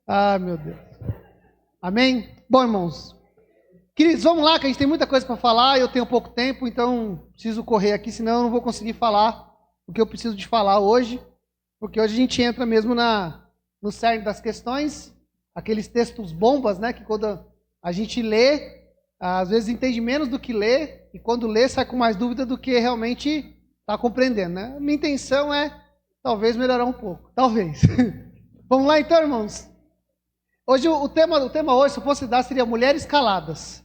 Ah, meu Deus. Amém? Bom, irmãos. Queridos, vamos lá, que a gente tem muita coisa para falar e eu tenho pouco tempo, então preciso correr aqui, senão eu não vou conseguir falar o que eu preciso de falar hoje, porque hoje a gente entra mesmo no cerne das questões, aqueles textos bombas, né, que quando a gente lê, às vezes entende menos do que lê, e quando lê sai com mais dúvida do que realmente está compreendendo, né? Minha intenção é, talvez, melhorar um pouco, talvez. Vamos lá então, irmãos? Hoje o tema hoje, se eu fosse dar, seria mulheres caladas.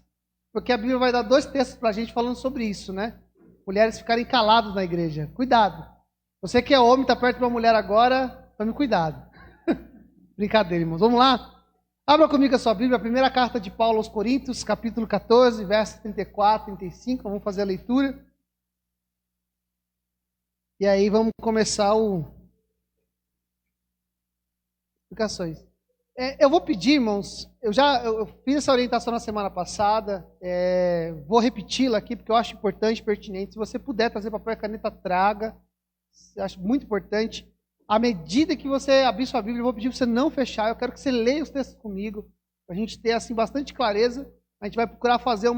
Porque a Bíblia vai dar 2 textos para a gente falando sobre isso, né? Mulheres ficarem caladas na igreja. Cuidado. Você que é homem, está perto de uma mulher agora, tome cuidado. Brincadeira, irmãos. Vamos lá? Abra comigo a sua Bíblia, a primeira carta de Paulo aos Coríntios, capítulo 14, versos 34, 35. Vamos fazer a leitura. E aí vamos começar explicações. Eu vou pedir, irmãos, eu fiz essa orientação na semana passada, vou repeti-la aqui porque eu acho importante, pertinente. Se você puder trazer papel e caneta, traga. Eu acho muito importante. À medida que você abrir sua Bíblia, eu vou pedir para você não fechar. Eu quero que você leia os textos comigo, para a gente ter assim bastante clareza. A gente vai procurar fazer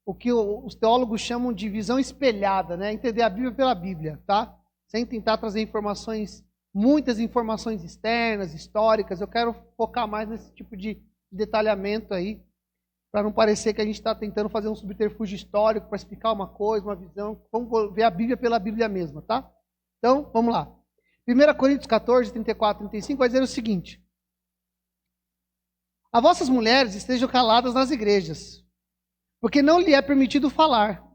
o que os teólogos chamam de visão espelhada, né? Entender a Bíblia pela Bíblia, tá? Sem tentar trazer muitas informações externas, históricas. Eu quero focar mais nesse tipo de detalhamento aí, para não parecer que a gente está tentando fazer um subterfúgio histórico para explicar uma coisa, uma visão. Vamos ver a Bíblia pela Bíblia mesma, tá? Então, vamos lá. 1 Coríntios 14, 34, 35 vai dizer o seguinte: as vossas mulheres estejam caladas nas igrejas, porque não lhe é permitido falar,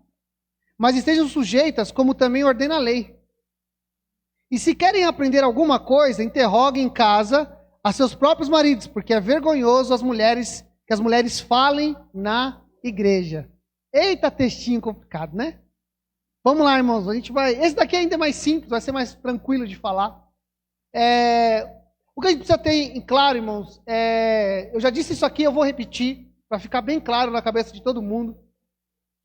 mas estejam sujeitas, como também ordena a lei. E se querem aprender alguma coisa, interroguem em casa a seus próprios maridos, porque é vergonhoso que as mulheres falem na igreja. Eita, textinho complicado, né? Vamos lá, irmãos, esse daqui ainda é mais simples, vai ser mais tranquilo de falar. O que a gente precisa ter em claro, irmãos, eu já disse isso aqui, eu vou repetir, para ficar bem claro na cabeça de todo mundo,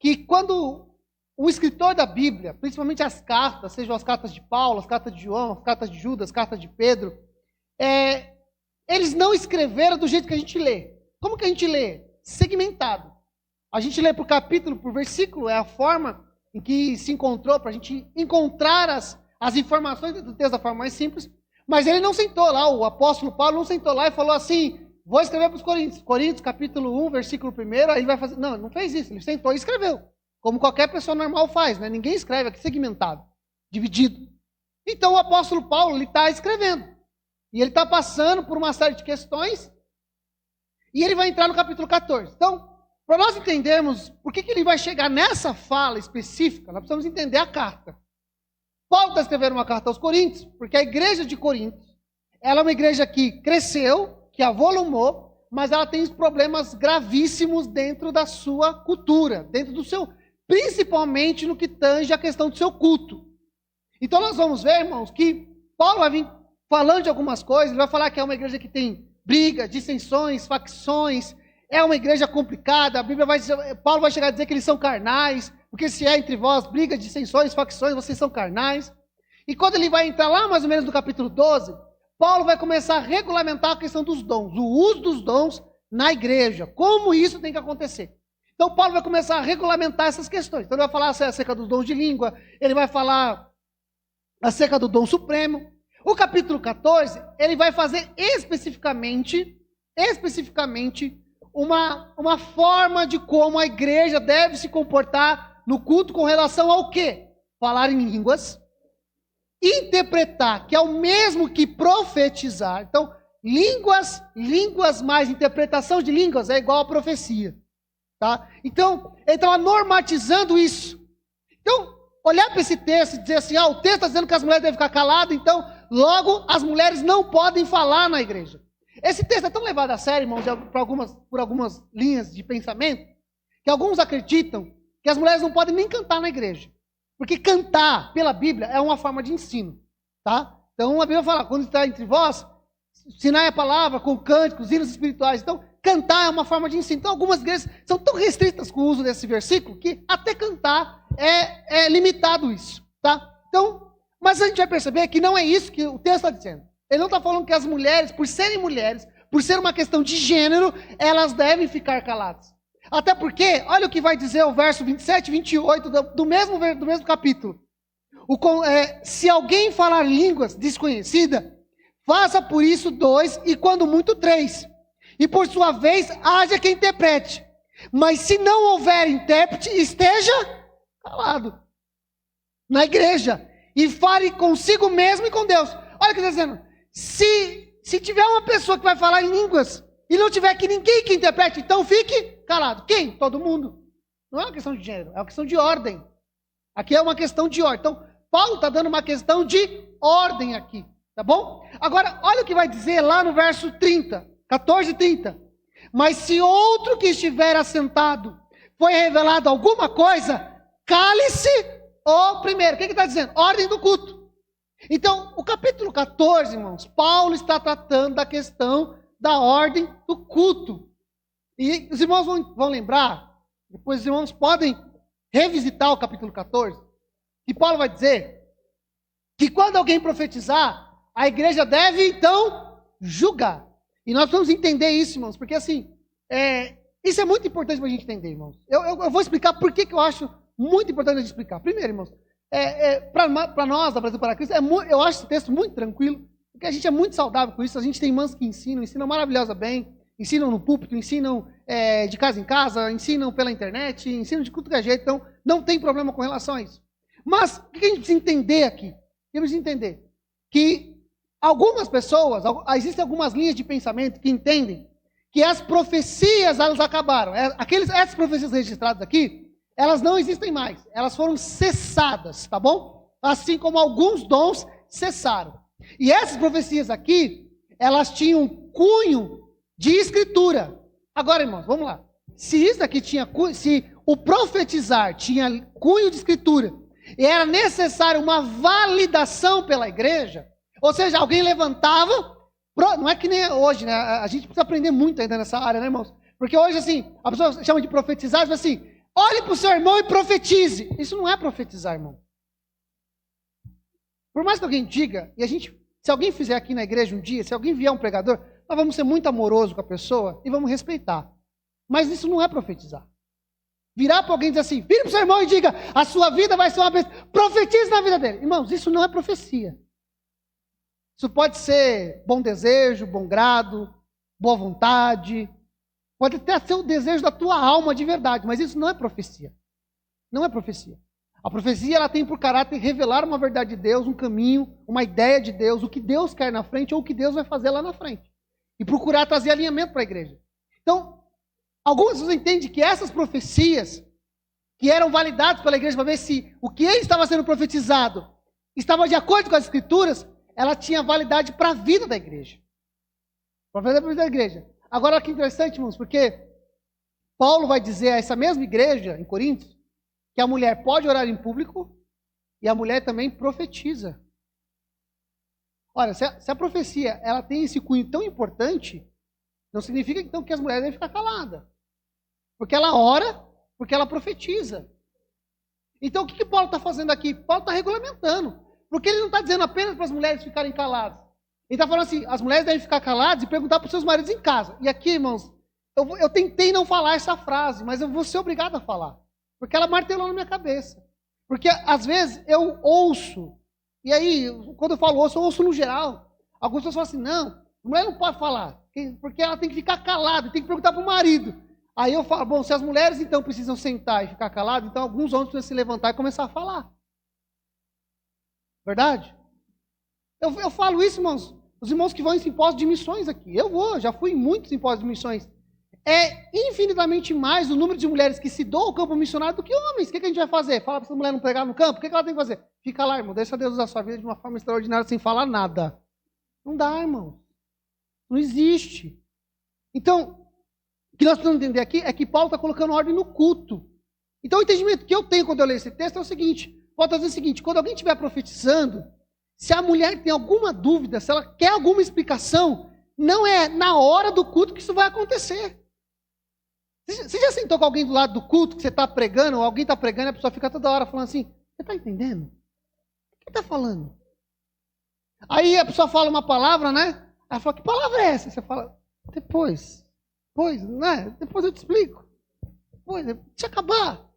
que quando o escritor da Bíblia, principalmente as cartas, sejam as cartas de Paulo, as cartas de João, as cartas de Judas, as cartas de Pedro, eles não escreveram do jeito que a gente lê. Como que a gente lê? Segmentado. A gente lê por capítulo, por versículo, é a forma em que se encontrou, para a gente encontrar as informações do texto da forma mais simples, mas ele não sentou lá, o apóstolo Paulo não sentou lá e falou assim: vou escrever para os Coríntios, Coríntios capítulo 1, versículo 1, aí ele vai fazer. Não, ele não fez isso, ele sentou e escreveu. Como qualquer pessoa normal faz, né? Ninguém escreve aqui segmentado, dividido. Então o apóstolo Paulo, ele está escrevendo. E ele está passando por uma série de questões. E ele vai entrar no capítulo 14. Então, para nós entendermos por que ele vai chegar nessa fala específica, nós precisamos entender a carta. Paulo está escrevendo uma carta aos Coríntios, porque a igreja de Corinto, ela é uma igreja que cresceu, que avolumou, mas ela tem problemas gravíssimos dentro da sua cultura, dentro do seu... principalmente no que tange a questão do seu culto. Então nós vamos ver, irmãos, que Paulo vai vir falando de algumas coisas, ele vai falar que é uma igreja que tem briga, dissensões, facções, é uma igreja complicada, Paulo vai chegar a dizer que eles são carnais, porque se é entre vós briga, dissensões, facções, vocês são carnais. E quando ele vai entrar lá mais ou menos no capítulo 12, Paulo vai começar a regulamentar a questão dos dons, o uso dos dons na igreja, como isso tem que acontecer. Então Paulo vai começar a regulamentar essas questões. Então ele vai falar acerca dos dons de língua, ele vai falar acerca do dom supremo. O capítulo 14, ele vai fazer especificamente uma forma de como a igreja deve se comportar no culto com relação ao quê? Falar em línguas, interpretar, que é o mesmo que profetizar. Então, línguas mais interpretação de línguas é igual a profecia. Tá? Então, ele estava normatizando isso. Então, olhar para esse texto e dizer assim, o texto está dizendo que as mulheres devem ficar caladas, então, logo, as mulheres não podem falar na igreja. Esse texto é tão levado a sério, irmãos, por algumas linhas de pensamento, que alguns acreditam que as mulheres não podem nem cantar na igreja. Porque cantar, pela Bíblia, é uma forma de ensino. Tá? Então, a Bíblia fala, quando está entre vós, ensinar a palavra com cânticos, hinos espirituais. Então, cantar é uma forma de ensino. Então, algumas igrejas são tão restritas com o uso desse versículo que até cantar é limitado isso. Tá? Então, mas a gente vai perceber que não é isso que o texto está dizendo. Ele não está falando que as mulheres, por serem mulheres, por ser uma questão de gênero, elas devem ficar caladas. Até porque, olha o que vai dizer o verso 27 e 28 do mesmo capítulo. Se alguém falar línguas desconhecidas, faça por isso 2 e quando muito 3. E por sua vez, haja quem interprete. Mas se não houver intérprete, esteja calado na igreja e fale consigo mesmo e com Deus. Olha o que está dizendo. Se tiver uma pessoa que vai falar em línguas e não tiver aqui ninguém que interprete, então fique calado. Quem? Todo mundo. Não é uma questão de gênero, é uma questão de ordem. Aqui é uma questão de ordem. Então, Paulo está dando uma questão de ordem aqui, tá bom? Agora, olha o que vai dizer lá no verso 30, 14 e 30. Mas se outro que estiver assentado foi revelado alguma coisa, cale-se o primeiro. O que está dizendo? Ordem do culto. Então, o capítulo 14, irmãos, Paulo está tratando da questão da ordem do culto. E os irmãos vão lembrar, depois os irmãos podem revisitar o capítulo 14, que Paulo vai dizer que quando alguém profetizar, a igreja deve, então, julgar. E nós vamos entender isso, irmãos, porque assim, isso é muito importante para a gente entender, irmãos. Eu vou explicar por que eu acho muito importante a gente explicar. Primeiro, irmãos, para nós, da Brasil para Cristo, eu acho esse texto muito tranquilo, porque a gente é muito saudável com isso. A gente tem irmãs que ensinam maravilhosa bem, ensinam no púlpito, ensinam de casa em casa, ensinam pela internet, ensinam de tudo que é jeito, então não tem problema com relação a isso. Mas o que a gente precisa entender aqui? Temos que entender que algumas pessoas, existem algumas linhas de pensamento que entendem que as profecias, elas acabaram. Essas profecias registradas aqui, elas não existem mais. Elas foram cessadas, tá bom? Assim como alguns dons cessaram. E essas profecias aqui, elas tinham cunho de escritura. Agora, irmãos, vamos lá. Se isso aqui tinha cunho, se o profetizar tinha cunho de escritura, e era necessário uma validação pela igreja, ou seja, alguém levantava, não é que nem hoje, né? A gente precisa aprender muito ainda nessa área, né, irmãos? Porque hoje, assim, a pessoa chama de profetizar, diz assim, olhe para o seu irmão e profetize. Isso não é profetizar, irmão. Por mais que alguém diga, se alguém fizer aqui na igreja um dia, se alguém vier um pregador, nós vamos ser muito amorosos com a pessoa e vamos respeitar. Mas isso não é profetizar. Virar para alguém e dizer assim, vire para o seu irmão e diga, a sua vida vai ser uma bênção. Profetize na vida dele. Irmãos, isso não é profecia. Isso pode ser bom desejo, bom grado, boa vontade. Pode até ser o desejo da tua alma de verdade, mas isso não é profecia. Não é profecia. A profecia, ela tem por caráter revelar uma verdade de Deus, um caminho, uma ideia de Deus, o que Deus quer na frente ou o que Deus vai fazer lá na frente. E procurar trazer alinhamento para a igreja. Então, algumas pessoas entendem que essas profecias, que eram validadas pela igreja para ver se o que ele estava sendo profetizado estava de acordo com as escrituras, ela tinha validade para a vida da igreja. Para a vida da igreja. Agora, que interessante, irmãos, porque Paulo vai dizer a essa mesma igreja, em Coríntios, que a mulher pode orar em público e a mulher também profetiza. Olha, se a profecia ela tem esse cunho tão importante, não significa então que as mulheres devem ficar caladas. Porque ela ora, porque ela profetiza. Então o que Paulo está fazendo aqui? Paulo está regulamentando. Porque ele não está dizendo apenas para as mulheres ficarem caladas. Ele está falando assim, as mulheres devem ficar caladas e perguntar para os seus maridos em casa. E aqui, irmãos, eu tentei não falar essa frase, mas eu vou ser obrigado a falar. Porque ela martelou na minha cabeça. Porque às vezes eu ouço, e aí, quando eu falo ouço, eu ouço no geral. Algumas pessoas falam assim, não, a mulher não pode falar, porque ela tem que ficar calada, tem que perguntar para o marido. Aí eu falo, bom, se as mulheres então precisam sentar e ficar caladas, então alguns homens precisam se levantar e começar a falar. Verdade? Eu falo isso, irmãos, os irmãos que vão em simpósios de missões aqui. Já fui em muitos simpósios de missões. É infinitamente mais o número de mulheres que se doam ao campo missionário do que homens. O que a gente vai fazer? Fala para essa mulher não pregar no campo? O que ela tem que fazer? Fica lá, irmão. Deixa Deus usar a sua vida de uma forma extraordinária sem falar nada. Não dá, irmão. Não existe. Então, o que nós precisamos entender aqui é que Paulo está colocando ordem no culto. Então, o entendimento que eu tenho quando eu leio esse texto é o seguinte. Paulo está dizendo o seguinte. Quando alguém estiver profetizando, se a mulher tem alguma dúvida, se ela quer alguma explicação, não é na hora do culto que isso vai acontecer. Você já sentou com alguém do lado do culto, que você está pregando, ou alguém está pregando, e a pessoa fica toda hora falando assim, você está entendendo? O que está falando? Aí a pessoa fala uma palavra, né? Ela fala, que palavra é essa? Você fala, Depois, né? Depois eu te explico. Depois, deixa eu acabar.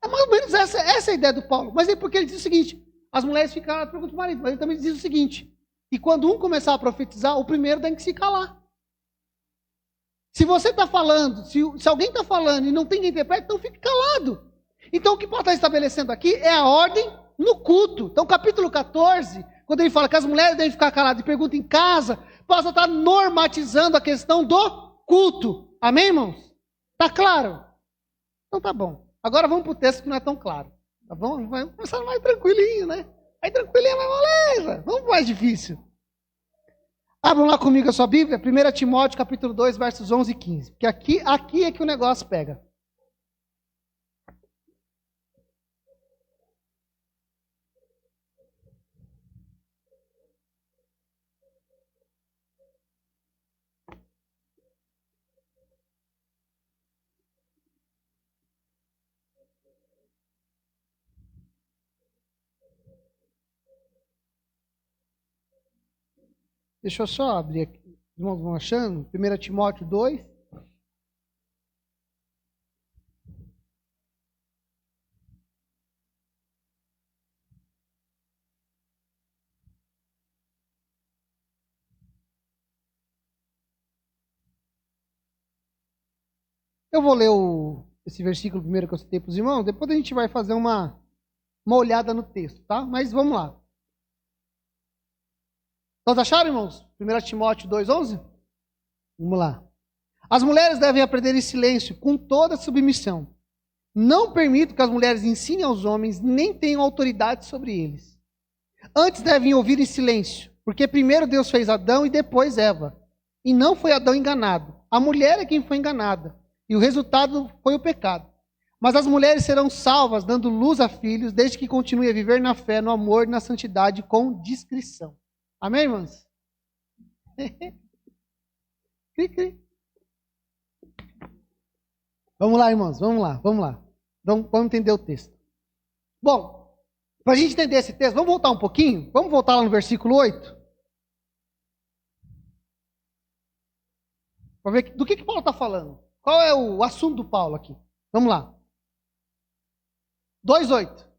É mais ou menos essa é a ideia do Paulo. Mas é porque ele diz o seguinte: as mulheres ficaram, pergunta o marido, mas ele também diz o seguinte: e quando um começar a profetizar, o primeiro tem que se calar. Se você está falando, se alguém está falando e não tem quem interprete, então fique calado. Então o que Paulo está estabelecendo aqui é a ordem no culto. Então capítulo 14, quando ele fala que as mulheres devem ficar caladas e perguntam em casa, Paulo está normatizando a questão do culto. Amém, irmãos? Está claro? Então tá bom. Agora vamos para o texto que não é tão claro. Tá bom? Vamos começar mais tranquilinho, né? Aí tranquilinho, mas moleza. Vamos para mais difícil. Abram lá comigo a sua Bíblia, 1 Timóteo capítulo 2, versos 11 e 15. Porque aqui é que o negócio pega. Deixa eu só abrir aqui. Os irmãos vão achando? 1 Timóteo 2. Eu vou ler esse versículo primeiro que eu citei para os irmãos, depois a gente vai fazer uma olhada no texto, tá? Mas vamos lá. Nós acharam, irmãos? 1 Timóteo 2,11? Vamos lá. As mulheres devem aprender em silêncio, com toda submissão. Não permito que as mulheres ensinem aos homens, nem tenham autoridade sobre eles. Antes devem ouvir em silêncio, porque primeiro Deus fez Adão e depois Eva. E não foi Adão enganado. A mulher é quem foi enganada. E o resultado foi o pecado. Mas as mulheres serão salvas, dando luz a filhos, desde que continuem a viver na fé, no amor e na santidade com discrição. Amém, irmãos? Cri, cri. Vamos lá, irmãos, vamos lá. Vamos entender o texto. Bom, para a gente entender esse texto, vamos voltar um pouquinho? Vamos voltar lá no versículo 8? Para ver do que Paulo está falando. Qual é o assunto do Paulo aqui? Vamos lá. 2:8.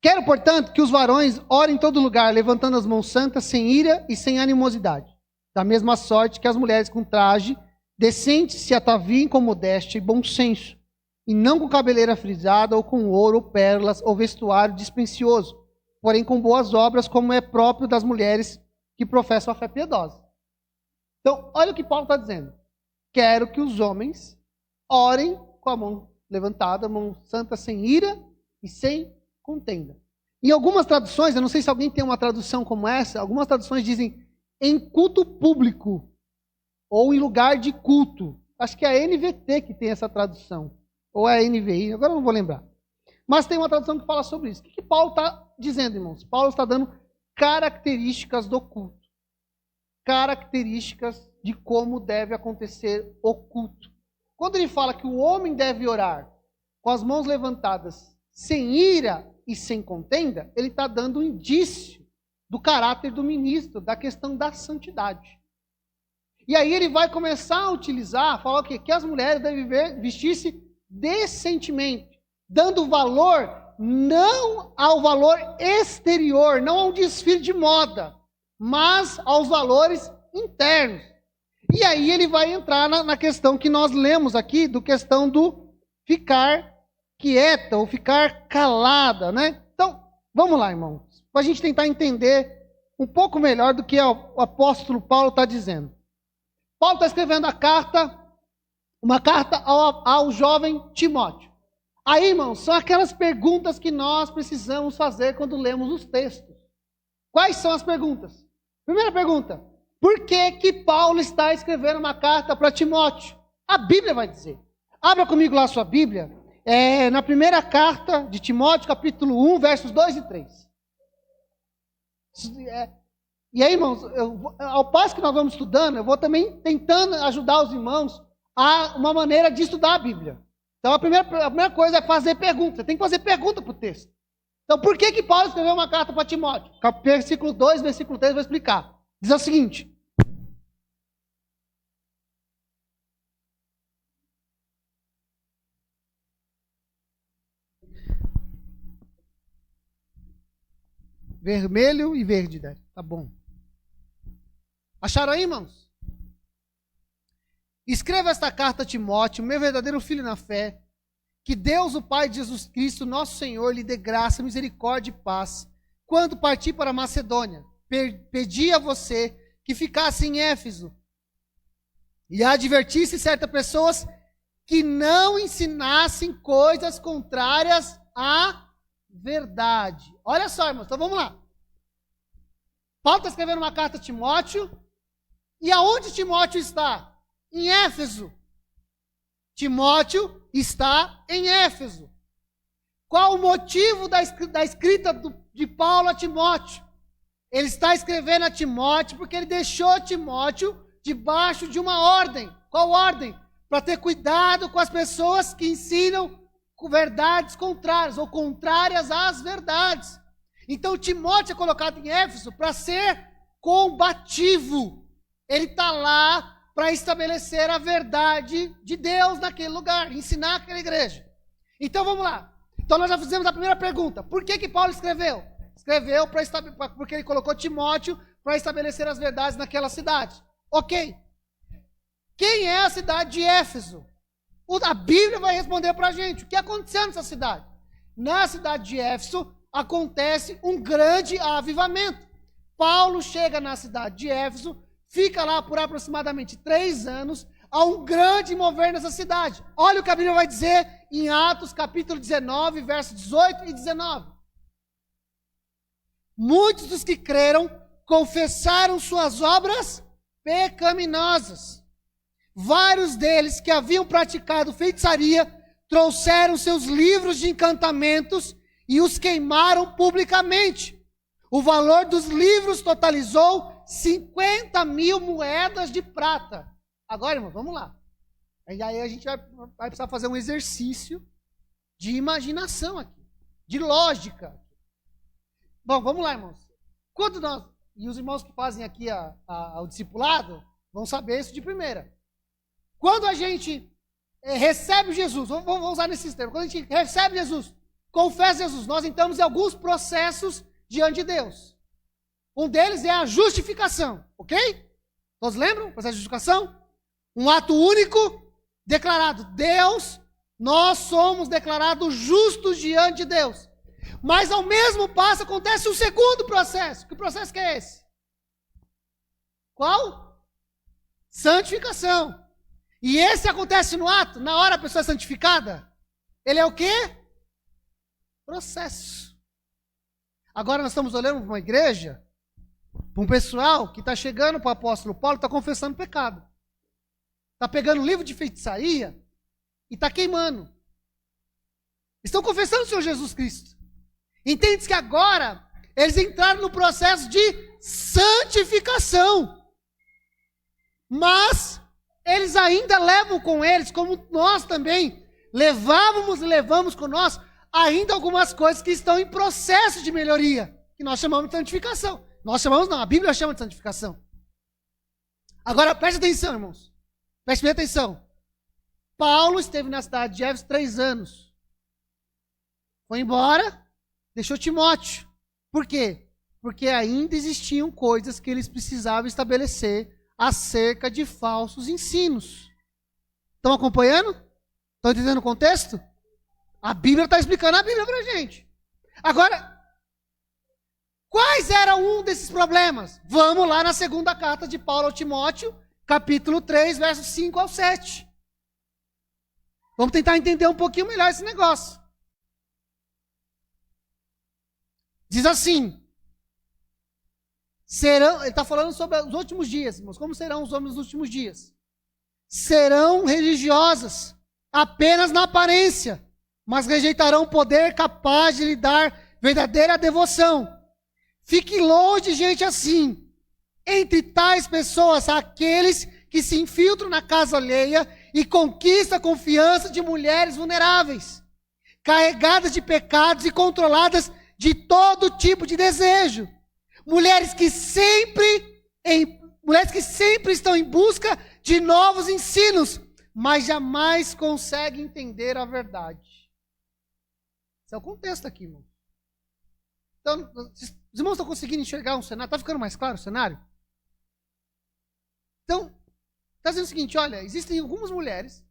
Quero, portanto, que os varões orem em todo lugar, levantando as mãos santas, sem ira e sem animosidade. Da mesma sorte que as mulheres com traje decente se ataviem com modéstia e bom senso, e não com cabeleira frisada, ou com ouro, ou pérolas, ou vestuário dispendioso, porém com boas obras, como é próprio das mulheres que professam a fé piedosa. Então, olha o que Paulo está dizendo. Quero que os homens orem com a mão levantada, a mão santa, sem ira e sem contenda. Em algumas traduções, eu não sei se alguém tem uma tradução como essa, algumas traduções dizem em culto público ou em lugar de culto. Acho que é a NVT que tem essa tradução, ou é a NVI, agora eu não vou lembrar. Mas tem uma tradução que fala sobre isso. O que Paulo está dizendo, irmãos? Paulo está dando características do culto. Características de como deve acontecer o culto. Quando ele fala que o homem deve orar com as mãos levantadas, sem ira e sem contenda, ele está dando um indício do caráter do ministro, da questão da santidade. E aí ele vai começar a utilizar, falar o quê? Que as mulheres devem vestir-se decentemente, dando valor não ao valor exterior, não ao desfile de moda, mas aos valores internos. E aí ele vai entrar na questão que nós lemos aqui, do questão do ficar quieta ou ficar calada, né? Então, vamos lá, irmãos, para a gente tentar entender um pouco melhor do que o apóstolo Paulo está dizendo. Paulo está escrevendo uma carta ao jovem Timóteo. Aí, irmãos, são aquelas perguntas que nós precisamos fazer quando lemos os textos. Quais são as perguntas? Primeira pergunta: por que Paulo está escrevendo uma carta para Timóteo? A Bíblia vai dizer. Abra comigo lá a sua Bíblia, na primeira carta de Timóteo, capítulo 1, versos 2 e 3. E aí, irmãos, ao passo que nós vamos estudando, eu vou também tentando ajudar os irmãos a uma maneira de estudar a Bíblia. Então, a primeira coisa é fazer pergunta. Você tem que fazer pergunta para o texto. Então, por que Paulo escreveu uma carta para Timóteo? Versículo 2, versículo 3, eu vou explicar. Diz o seguinte: Vermelho e verde, né? Tá bom. Acharam aí, irmãos? Escreva esta carta a Timóteo, meu verdadeiro filho na fé, que Deus, o Pai de Jesus Cristo, nosso Senhor, lhe dê graça, misericórdia e paz. Quando partir para a Macedônia, pedi a você que ficasse em Éfeso e advertisse certas pessoas que não ensinassem coisas contrárias à verdade. Olha só, irmãos, então vamos lá. Paulo está escrevendo uma carta a Timóteo, e aonde Timóteo está? Em Éfeso. Timóteo está em Éfeso. Qual o motivo da escrita de Paulo a Timóteo? Ele está escrevendo a Timóteo porque ele deixou Timóteo debaixo de uma ordem. Qual ordem? Para ter cuidado com as pessoas que ensinam verdades contrárias ou contrárias às verdades. Então Timóteo é colocado em Éfeso para ser combativo. Ele está lá para estabelecer a verdade de Deus naquele lugar, ensinar aquela igreja. Então vamos lá. Então nós já fizemos a primeira pergunta. Por que Paulo escreveu? Escreveu porque ele colocou Timóteo para estabelecer as verdades naquela cidade. Ok. Quem é a cidade de Éfeso? A Bíblia vai responder para a gente. O que aconteceu nessa cidade? Na cidade de Éfeso acontece um grande avivamento. Paulo chega na cidade de Éfeso, fica lá por aproximadamente 3 anos, há um grande mover nessa cidade. Olha o que a Bíblia vai dizer em Atos capítulo 19, versos 18 e 19. Muitos dos que creram confessaram suas obras pecaminosas. Vários deles que haviam praticado feitiçaria trouxeram seus livros de encantamentos e os queimaram publicamente. O valor dos livros totalizou 50.000 moedas de prata. Agora, irmão, vamos lá. E aí a gente vai precisar fazer um exercício de imaginação aqui, de lógica. Bom, vamos lá, irmãos. Quando nós, e os irmãos que fazem aqui o discipulado, vão saber isso de primeira. Quando a gente recebe Jesus, vamos usar nesses termos, quando a gente recebe Jesus, confessa Jesus, nós entramos em alguns processos diante de Deus. Um deles é a justificação, ok? Todos lembram? Processo de justificação? Um ato único, declarado. Deus, nós somos declarados justos diante de Deus. Mas ao mesmo passo acontece um segundo processo. Que processo que é esse? Qual? Santificação. E esse acontece no ato, na hora a pessoa é santificada. Ele é o quê? Processo. Agora nós estamos olhando para uma igreja, para um pessoal que está chegando para o apóstolo Paulo, está confessando pecado. Está pegando um livro de feitiçaria e está queimando. Estão confessando o Senhor Jesus Cristo. Entende que agora eles entraram no processo de santificação. Mas eles ainda levam com eles, como nós também levávamos e levamos com nós, ainda algumas coisas que estão em processo de melhoria, que nós chamamos de santificação. Nós chamamos não, a Bíblia chama de santificação. Agora, preste atenção, irmãos. Preste bem atenção. Paulo esteve na cidade de Éfeso 3 anos. Foi embora, deixou Timóteo. Por quê? Porque ainda existiam coisas que eles precisavam estabelecer acerca de falsos ensinos. Estão acompanhando? Estão entendendo o contexto? A Bíblia está explicando a Bíblia para a gente. Agora, quais eram um desses problemas? Vamos lá na segunda carta de Paulo ao Timóteo, capítulo 3, versos 5 ao 7. Vamos tentar entender um pouquinho melhor esse negócio. Diz assim, ele está falando sobre os últimos dias, irmãos. Como serão os homens nos últimos dias? Serão religiosas, apenas na aparência, mas rejeitarão o poder capaz de lhe dar verdadeira devoção. Fique longe de gente assim. Entre tais pessoas, há aqueles que se infiltram na casa alheia e conquistam a confiança de mulheres vulneráveis, carregadas de pecados e controladas de todo tipo de desejo. Mulheres que sempre estão em busca de novos ensinos, mas jamais conseguem entender a verdade. Esse é o contexto aqui, irmão. Então, os irmãos estão conseguindo enxergar um cenário? Está ficando mais claro o cenário? Então, está dizendo o seguinte, olha, existem algumas mulheres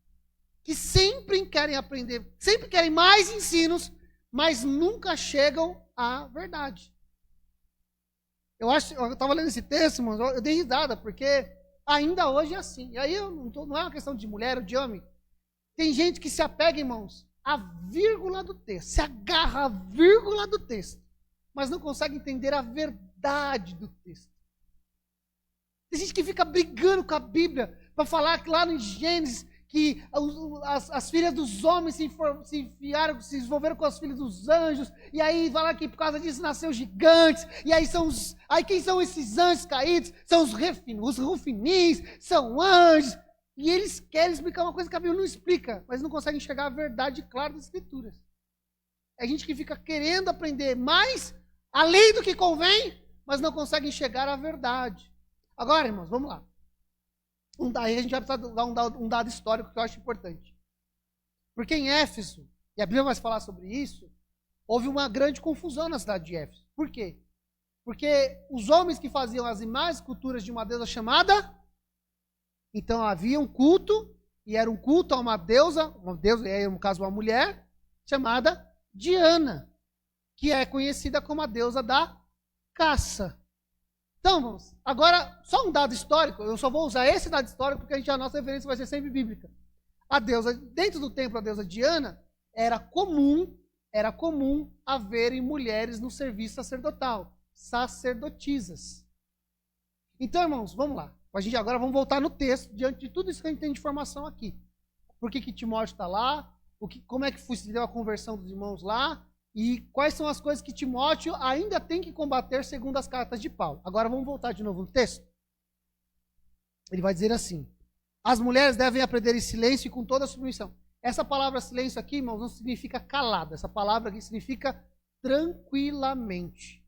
que sempre querem aprender, sempre querem mais ensinos, mas nunca chegam à verdade. Eu estava lendo esse texto, irmãos, eu dei risada, porque ainda hoje é assim. E aí não é uma questão de mulher ou de homem. Tem gente que se apega, irmãos, à vírgula do texto, se agarra à vírgula do texto, mas não consegue entender a verdade do texto. Tem gente que fica brigando com a Bíblia para falar que lá no Gênesis que as filhas dos homens se envolveram com as filhas dos anjos, e aí fala que por causa disso nasceu gigantes, e aí quem são esses anjos caídos? São os rufinins, são anjos, e eles querem explicar uma coisa que a Bíblia não explica, mas não conseguem enxergar a verdade clara das Escrituras. É gente que fica querendo aprender mais, além do que convém, mas não consegue enxergar a verdade. Agora, irmãos, vamos lá. Aí a gente vai precisar dar um dado histórico que eu acho importante. Porque em Éfeso, e a Bíblia vai falar sobre isso, houve uma grande confusão na cidade de Éfeso. Por quê? Porque os homens que faziam as imagens, esculturas de uma deusa chamada, então havia um culto, e era um culto a uma deusa, e aí no caso uma mulher, chamada Diana, que é conhecida como a deusa da caça. Então, irmãos, agora, só um dado histórico, eu só vou usar esse dado histórico porque a nossa referência vai ser sempre bíblica. A deusa, dentro do templo, a deusa Diana, era comum haverem mulheres no serviço sacerdotal, sacerdotisas. Então, irmãos, vamos lá. A gente agora vamos voltar no texto, diante de tudo isso que a gente tem de informação aqui. Por que Timóteo está lá, como é que se deu a conversão dos irmãos lá, e quais são as coisas que Timóteo ainda tem que combater segundo as cartas de Paulo. Agora vamos voltar de novo no texto. Ele vai dizer assim: as mulheres devem aprender em silêncio e com toda a submissão. Essa palavra silêncio aqui, irmãos, não significa calada. Essa palavra aqui significa tranquilamente.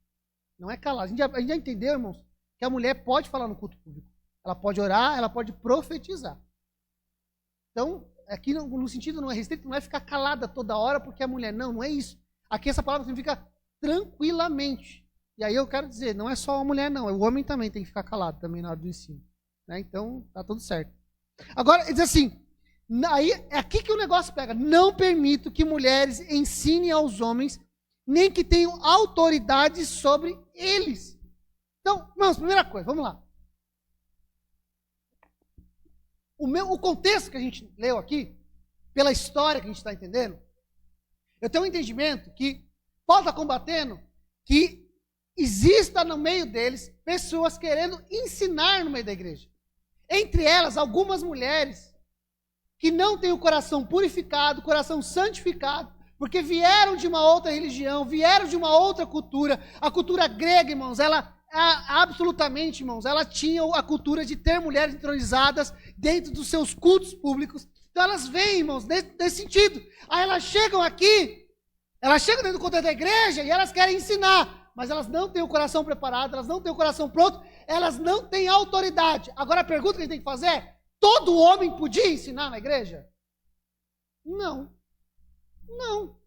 Não é calada. A gente já entendeu, irmãos, que a mulher pode falar no culto público. Ela pode orar, ela pode profetizar. Então, aqui no sentido não é restrito, não é ficar calada toda hora porque a mulher. Não é isso. Aqui essa palavra significa tranquilamente. E aí eu quero dizer, não é só a mulher não, o homem também tem que ficar calado também na hora do ensino. Né? Então, tá tudo certo. Agora, ele diz assim, aí é aqui que o negócio pega. Não permito que mulheres ensinem aos homens, nem que tenham autoridade sobre eles. Então, irmãos, primeira coisa, vamos lá. O contexto que a gente leu aqui, pela história que a gente está entendendo, eu tenho um entendimento que Paulo está combatendo que exista no meio deles pessoas querendo ensinar no meio da igreja. Entre elas, algumas mulheres que não têm o coração purificado, o coração santificado, porque vieram de uma outra religião, vieram de uma outra cultura. A cultura grega, irmãos, absolutamente, irmãos, ela tinha a cultura de ter mulheres entronizadas dentro dos seus cultos públicos. Então elas vêm, irmãos, nesse sentido. Aí elas chegam aqui, elas chegam dentro do contexto da igreja e elas querem ensinar, mas elas não têm o coração preparado, elas não têm o coração pronto, elas não têm autoridade. Agora a pergunta que a gente tem que fazer é, todo homem podia ensinar na igreja? Não. Não.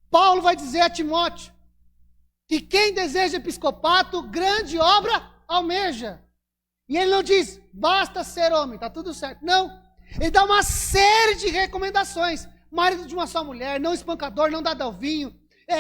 Paulo vai dizer a Timóteo que quem deseja episcopato, grande obra almeja. E ele não diz, basta ser homem, está tudo certo. Não. Ele dá uma série de recomendações. Marido de uma só mulher, não espancador, não dado ao vinho,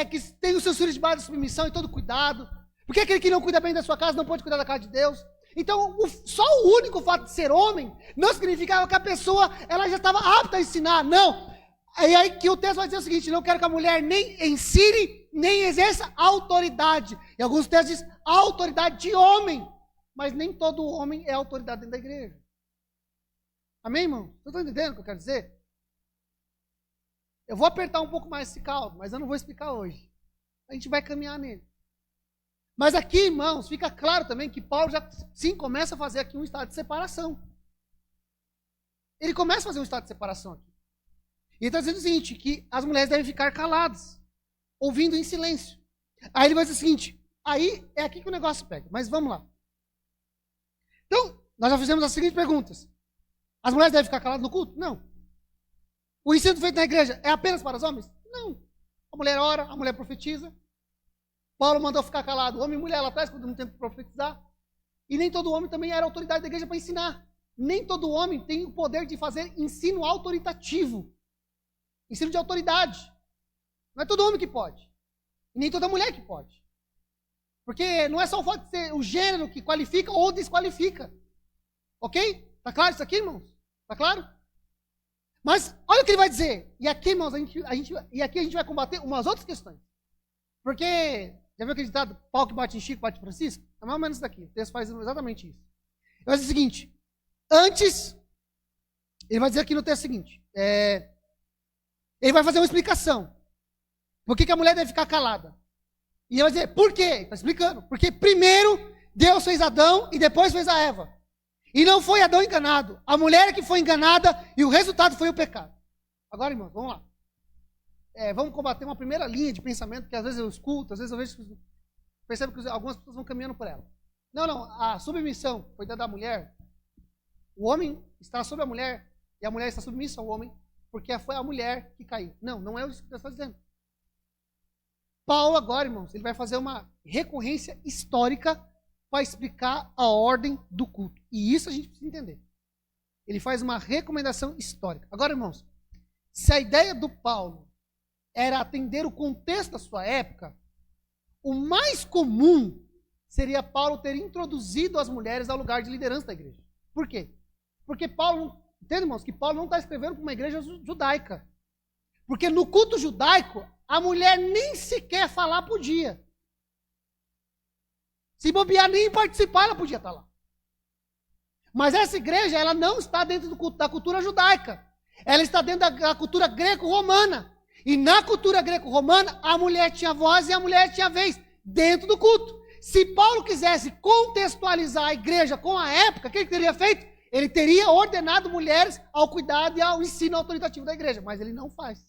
que tem os seus filhos debaixo de submissão e todo cuidado. Porque aquele que não cuida bem da sua casa não pode cuidar da casa de Deus. Então, só o único fato de ser homem não significava que a pessoa ela já estava apta a ensinar. Não. E aí que o texto vai dizer o seguinte, não quero que a mulher nem ensine, nem exerça autoridade. E alguns textos dizem autoridade de homem. Mas nem todo homem é autoridade dentro da igreja. Amém, irmão? Vocês estão entendendo o que eu quero dizer? Eu vou apertar um pouco mais esse caldo, mas eu não vou explicar hoje. A gente vai caminhar nele. Mas aqui, irmãos, fica claro também que Paulo já sim começa a fazer aqui um estado de separação. Ele começa a fazer um estado de separação aqui. E ele está dizendo o seguinte, que as mulheres devem ficar caladas, ouvindo em silêncio. Aí ele vai dizer o seguinte, aí é aqui que o negócio pega, mas vamos lá. Então, nós já fizemos as seguintes perguntas. As mulheres devem ficar caladas no culto? Não. O ensino feito na igreja é apenas para os homens? Não. A mulher ora, a mulher profetiza. Paulo mandou ficar calado, homem e mulher lá atrás, quando não tem que profetizar. E nem todo homem também era autoridade da igreja para ensinar. Nem todo homem tem o poder de fazer ensino autoritativo. Ensino de autoridade. Não é todo homem que pode. E nem toda mulher que pode. Porque não é só o fato de ser o gênero que qualifica ou desqualifica. Ok? Tá claro isso aqui, irmãos? Tá claro? Mas olha o que ele vai dizer. E aqui, irmãos, e aqui a gente vai combater umas outras questões. Porque, já viu aquele ditado, pau que bate em Chico, bate em Francisco? É mais ou menos isso daqui. O texto faz exatamente isso. Ele vai dizer o seguinte. Antes, ele vai dizer aqui no texto seguinte. Ele vai fazer uma explicação. Por que a mulher deve ficar calada? E ele vai dizer, por quê? Está explicando. Porque primeiro Deus fez Adão e depois fez a Eva. E não foi Adão enganado. A mulher é que foi enganada e o resultado foi o pecado. Agora, irmãos, vamos lá. Vamos combater uma primeira linha de pensamento que às vezes eu escuto, às vezes eu vejo, percebo que algumas pessoas vão caminhando por ela. Não, a submissão foi dada à mulher. O homem está sobre a mulher e a mulher está submissa ao homem porque foi a mulher que caiu. Não é isso que Deus está dizendo. Paulo agora, irmãos, ele vai fazer uma recorrência histórica para explicar a ordem do culto. E isso a gente precisa entender. Ele faz uma recomendação histórica. Agora, irmãos, se a ideia do Paulo era atender o contexto da sua época, o mais comum seria Paulo ter introduzido as mulheres ao lugar de liderança da igreja. Por quê? Porque Paulo, entende, irmãos, que Paulo não está escrevendo para uma igreja judaica. Porque no culto judaico, a mulher nem sequer falar podia. Se bobear, nem participar, ela podia estar lá. Mas essa igreja, ela não está dentro da cultura judaica. Ela está dentro da cultura greco-romana. E na cultura greco-romana, a mulher tinha voz e a mulher tinha vez dentro do culto. Se Paulo quisesse contextualizar a igreja com a época, o que ele teria feito? Ele teria ordenado mulheres ao cuidado e ao ensino autoritativo da igreja. Mas ele não faz.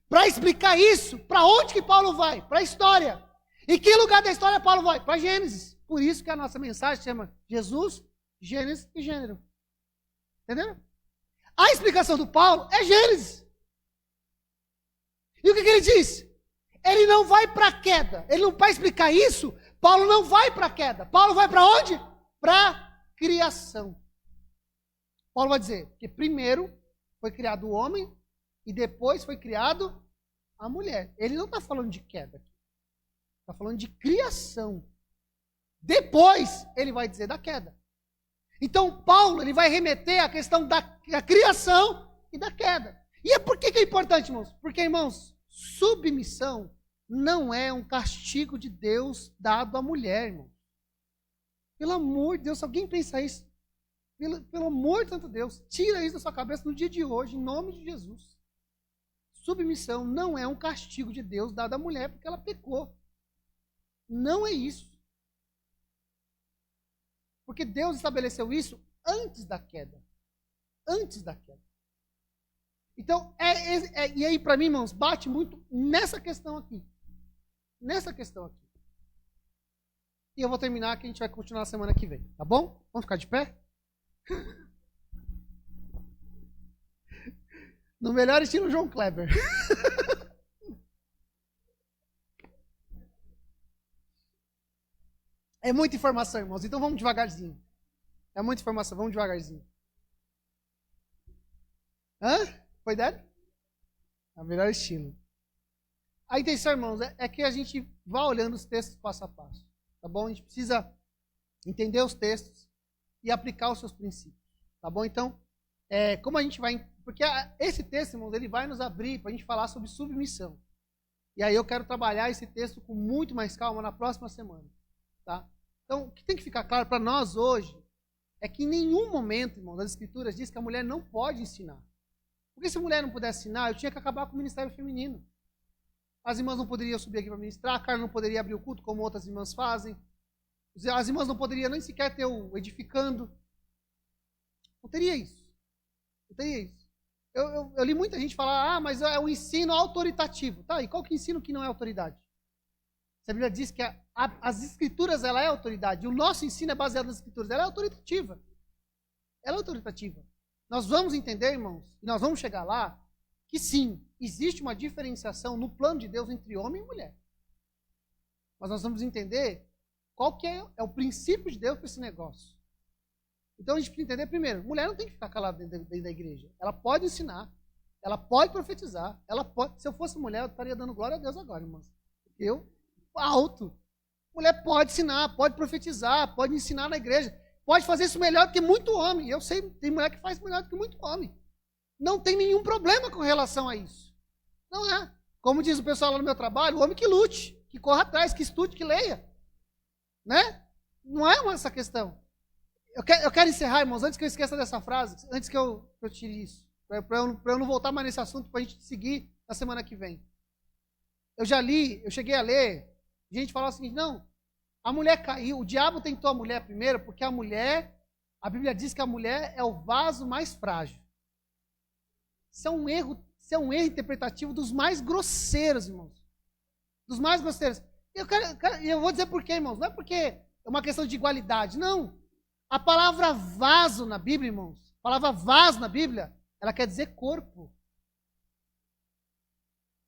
Para explicar isso, para onde que Paulo vai? Para a história. Em que lugar da história Paulo vai? Para Gênesis. Por isso que a nossa mensagem se chama Jesus, Gênesis e Gênero. Entendeu? A explicação do Paulo é Gênesis. E o que ele diz? Ele não vai para a queda. Ele não vai explicar isso. Paulo não vai para a queda. Paulo vai para onde? Para a criação. Paulo vai dizer que primeiro foi criado o homem e depois foi criado a mulher. Ele não está falando de queda. Está falando de criação. Depois ele vai dizer da queda. Então Paulo ele vai remeter à questão da criação e da queda. E por que é importante, irmãos? Porque, irmãos, submissão não é um castigo de Deus dado à mulher, irmão. Pelo amor de Deus, se alguém pensa isso, pelo amor de santo Deus, tira isso da sua cabeça no dia de hoje, em nome de Jesus. Submissão não é um castigo de Deus dado à mulher porque ela pecou. Não é isso. Porque Deus estabeleceu isso antes da queda. Antes da queda. Então, e aí para mim, irmãos, bate muito nessa questão aqui. Nessa questão aqui. E eu vou terminar que a gente vai continuar na semana que vem. Tá bom? Vamos ficar de pé? No melhor estilo João Kleber. É muita informação, irmãos. Então vamos devagarzinho. É muita informação, vamos devagarzinho. Hã? Foi dado? É o melhor estilo. A intenção, irmãos, é que a gente vá olhando os textos passo a passo. Tá bom? A gente precisa entender os textos e aplicar os seus princípios. Tá bom? Então, como a gente vai... Porque esse texto, irmãos, ele vai nos abrir para a gente falar sobre submissão. E aí eu quero trabalhar esse texto com muito mais calma na próxima semana. Tá? Então, o que tem que ficar claro para nós hoje é que em nenhum momento, irmão, das Escrituras diz que a mulher não pode ensinar. Porque se a mulher não pudesse ensinar, eu tinha que acabar com o ministério feminino. As irmãs não poderiam subir aqui para ministrar, a Carla não poderia abrir o culto como outras irmãs fazem. As irmãs não poderiam nem sequer ter o edificando. Não teria isso. Não teria isso. Eu li muita gente falar, mas é o ensino autoritativo. Tá, e qual que é o ensino que não é autoridade? A Bíblia diz que as Escrituras ela é autoridade. E o nosso ensino é baseado nas Escrituras. Ela é autoritativa. Ela é autoritativa. Nós vamos entender, irmãos, e nós vamos chegar lá, que sim, existe uma diferenciação no plano de Deus entre homem e mulher. Mas nós vamos entender qual que é o princípio de Deus para esse negócio. Então a gente precisa entender primeiro, mulher não tem que ficar calada dentro da igreja. Ela pode ensinar, ela pode profetizar, ela pode. Se eu fosse mulher, eu estaria dando glória a Deus agora, irmãos. Eu, alto. Mulher pode ensinar, pode profetizar, pode ensinar na igreja. Pode fazer isso melhor do que muito homem. Eu sei, tem mulher que faz melhor do que muito homem. Não tem nenhum problema com relação a isso. Não é. Como diz o pessoal lá no meu trabalho, o homem que lute, que corra atrás, que estude, que leia. Né? Não é essa questão. Eu quero encerrar, irmãos, antes que eu esqueça dessa frase, antes que eu tire isso, para eu não voltar mais nesse assunto, para a gente seguir na semana que vem. Eu cheguei a ler, gente falava o seguinte, não, a mulher caiu, o diabo tentou a mulher primeiro, porque a Bíblia diz que a mulher é o vaso mais frágil. Isso é um erro interpretativo dos mais grosseiros, irmãos. Dos mais grosseiros. Eu vou dizer por quê, irmãos. Não é porque é uma questão de igualdade, não. A palavra vaso na Bíblia, irmãos, a palavra vaso na Bíblia, ela quer dizer corpo.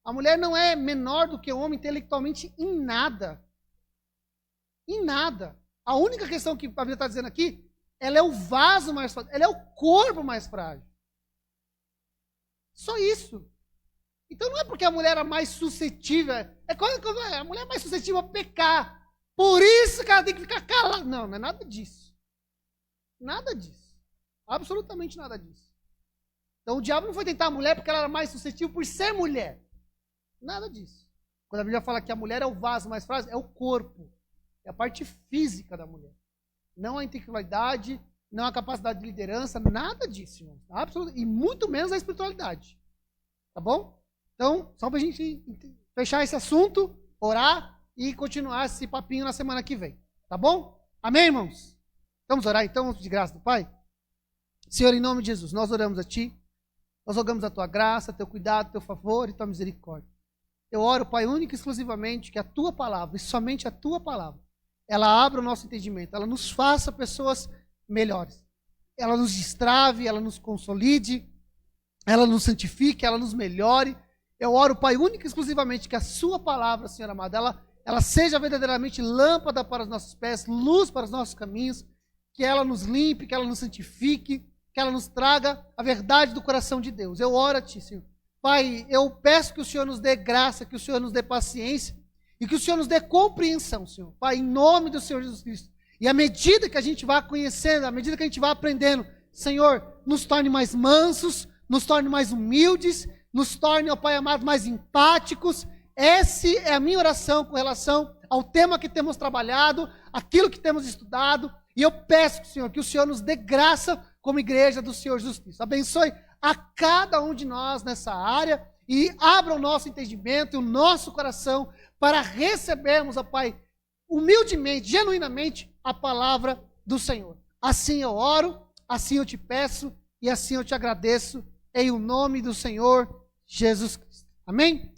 A mulher não é menor do que o homem intelectualmente em nada. Em nada. A única questão que a Bíblia está dizendo aqui, ela é o vaso mais frágil, ela é o corpo mais frágil. Só isso. Então não é porque a mulher era mais suscetível, a mulher é mais suscetível a pecar. Por isso que ela tem que ficar calada. Não, não é nada disso. Nada disso. Absolutamente nada disso. Então o diabo não foi tentar a mulher porque ela era mais suscetível por ser mulher. Nada disso. Quando a Bíblia fala que a mulher é o vaso mais frágil, é o corpo. É a parte física da mulher. Não a intelectualidade, não a capacidade de liderança, nada disso, irmão. Absolutamente. E muito menos a espiritualidade. Tá bom? Então, só para a gente fechar esse assunto, orar e continuar esse papinho na semana que vem. Tá bom? Amém, irmãos? Vamos orar então, de graça do Pai? Senhor, em nome de Jesus, nós oramos a Ti, nós rogamos a Tua graça, Teu cuidado, Teu favor e Tua misericórdia. Eu oro, Pai, único e exclusivamente que a Tua palavra, e somente a Tua palavra, ela abra o nosso entendimento, ela nos faça pessoas melhores. Ela nos destrave, ela nos consolide, ela nos santifique, ela nos melhore. Eu oro, Pai, único e exclusivamente que a Sua palavra, Senhor amado, ela seja verdadeiramente lâmpada para os nossos pés, luz para os nossos caminhos, que ela nos limpe, que ela nos santifique, que ela nos traga a verdade do coração de Deus. Eu oro a Ti, Senhor. Pai, eu peço que o Senhor nos dê graça, que o Senhor nos dê paciência e que o Senhor nos dê compreensão, Senhor. Pai, em nome do Senhor Jesus Cristo. E à medida que a gente vai conhecendo, à medida que a gente vai aprendendo, Senhor, nos torne mais mansos, nos torne mais humildes, nos torne, ó Pai amado, mais empáticos. Essa é a minha oração com relação ao tema que temos trabalhado, aquilo que temos estudado. E eu peço, Senhor, que o Senhor nos dê graça como igreja do Senhor Jesus Cristo. Abençoe a cada um de nós nessa área e abra o nosso entendimento e o nosso coração para recebermos, ó Pai, humildemente, genuinamente, a palavra do Senhor. Assim eu oro, assim eu te peço e assim eu te agradeço, em o nome do Senhor Jesus Cristo. Amém?